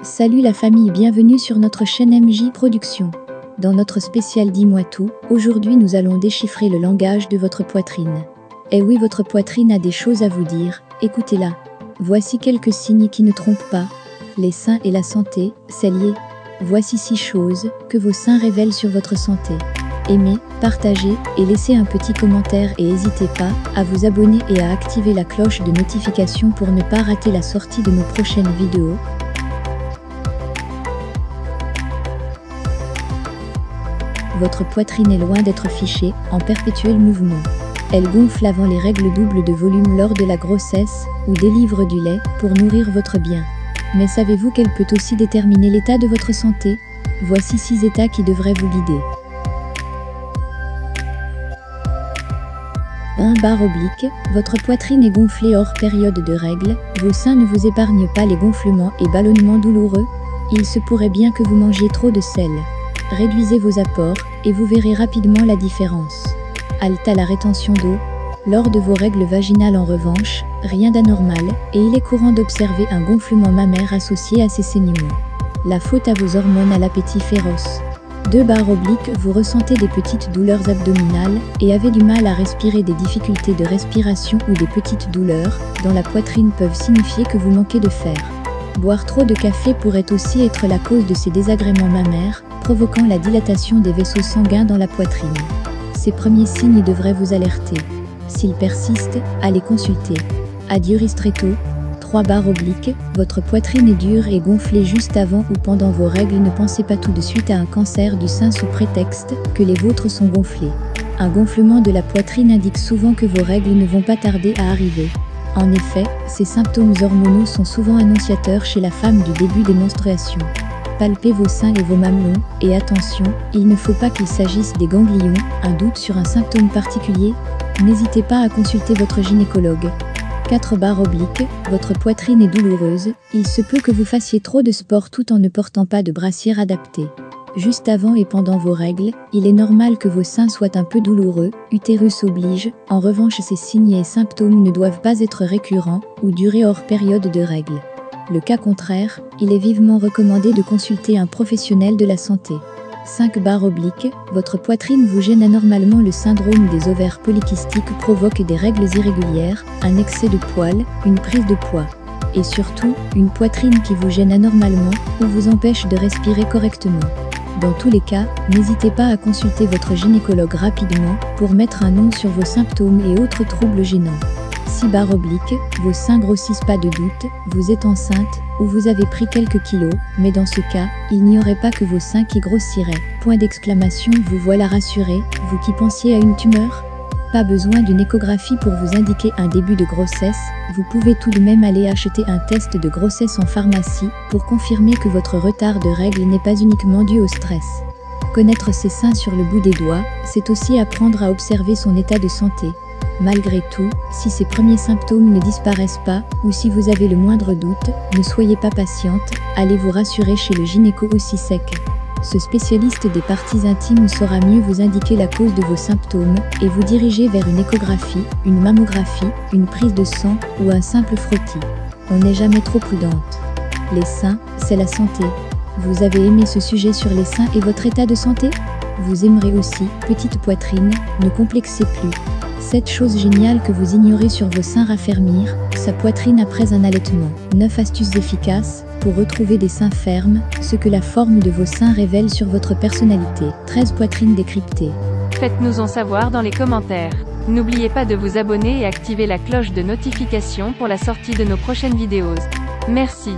Salut la famille, bienvenue sur notre chaîne MJ Productions. Dans notre spécial Dis-moi tout, aujourd'hui nous allons déchiffrer le langage de votre poitrine. Eh oui, votre poitrine a des choses à vous dire, écoutez-la. Voici quelques signes qui ne trompent pas. Les seins et la santé, c'est lié. Voici 6 choses que vos seins révèlent sur votre santé. Aimez, partagez et laissez un petit commentaire et n'hésitez pas à vous abonner et à activer la cloche de notification pour ne pas rater la sortie de nos prochaines vidéos. Votre poitrine est loin d'être fichée, en perpétuel mouvement. Elle gonfle avant les règles, double de volume lors de la grossesse, ou délivre du lait pour nourrir votre bien. Mais savez-vous qu'elle peut aussi déterminer l'état de votre santé? Voici 6 états qui devraient vous guider. 1. Barre oblique, votre poitrine est gonflée hors période de règles, vos seins ne vous épargnent pas les gonflements et ballonnements douloureux. Il se pourrait bien que vous mangiez trop de sel. Réduisez vos apports, et vous verrez rapidement la différence. Halte à la rétention d'eau. Lors de vos règles vaginales en revanche, rien d'anormal, et il est courant d'observer un gonflement mammaire associé à ces saignements. La faute à vos hormones, à l'appétit féroce. 2. Barre oblique, vous ressentez des petites douleurs abdominales, et avez du mal à respirer. Des difficultés de respiration ou des petites douleurs dans la poitrine peuvent signifier que vous manquez de fer. Boire trop de café pourrait aussi être la cause de ces désagréments mammaires, provoquant la dilatation des vaisseaux sanguins dans la poitrine. Ces premiers signes devraient vous alerter. S'ils persistent, allez consulter. Adieu ristretto. 3. Barre oblique, votre poitrine est dure et gonflée juste avant ou pendant vos règles. Ne pensez pas tout de suite à un cancer du sein sous prétexte que les vôtres sont gonflés. Un gonflement de la poitrine indique souvent que vos règles ne vont pas tarder à arriver. En effet, ces symptômes hormonaux sont souvent annonciateurs chez la femme du début des menstruations. Palpez vos seins et vos mamelons, et attention, il ne faut pas qu'il s'agisse des ganglions. Un doute sur un symptôme particulier? N'hésitez pas à consulter votre gynécologue. 4. Barre oblique, votre poitrine est douloureuse, il se peut que vous fassiez trop de sport tout en ne portant pas de brassière adaptée. Juste avant et pendant vos règles, il est normal que vos seins soient un peu douloureux, utérus oblige. En revanche, ces signes et symptômes ne doivent pas être récurrents ou durer hors période de règles. Le cas contraire, il est vivement recommandé de consulter un professionnel de la santé. 5. Barre oblique, votre poitrine vous gêne anormalement. Le syndrome des ovaires polykystiques provoque des règles irrégulières, un excès de poils, une prise de poids. Et surtout, une poitrine qui vous gêne anormalement ou vous empêche de respirer correctement. Dans tous les cas, n'hésitez pas à consulter votre gynécologue rapidement pour mettre un nom sur vos symptômes et autres troubles gênants. 6. Barre oblique, vos seins grossissent, pas de doute, vous êtes enceinte ou vous avez pris quelques kilos, mais dans ce cas, il n'y aurait pas que vos seins qui grossiraient. Point d'exclamation, vous voilà rassuré, vous qui pensiez à une tumeur? Pas besoin d'une échographie pour vous indiquer un début de grossesse, vous pouvez tout de même aller acheter un test de grossesse en pharmacie pour confirmer que votre retard de règles n'est pas uniquement dû au stress. Connaître ses seins sur le bout des doigts, c'est aussi apprendre à observer son état de santé. Malgré tout, si ces premiers symptômes ne disparaissent pas, ou si vous avez le moindre doute, ne soyez pas patiente, allez vous rassurer chez le gynéco aussi sec. Ce spécialiste des parties intimes saura mieux vous indiquer la cause de vos symptômes et vous diriger vers une échographie, une mammographie, une prise de sang ou un simple frottis. On n'est jamais trop prudente. Les seins, c'est la santé. Vous avez aimé ce sujet sur les seins et votre état de santé? Vous aimerez aussi, petite poitrine, ne complexez plus. 7 choses géniales que vous ignorez sur vos seins. Raffermir sa poitrine après un allaitement. 9 astuces efficaces pour retrouver des seins fermes, ce que la forme de vos seins révèle sur votre personnalité. 13 poitrines décryptées. Faites-nous en savoir dans les commentaires. N'oubliez pas de vous abonner et activer la cloche de notification pour la sortie de nos prochaines vidéos. Merci.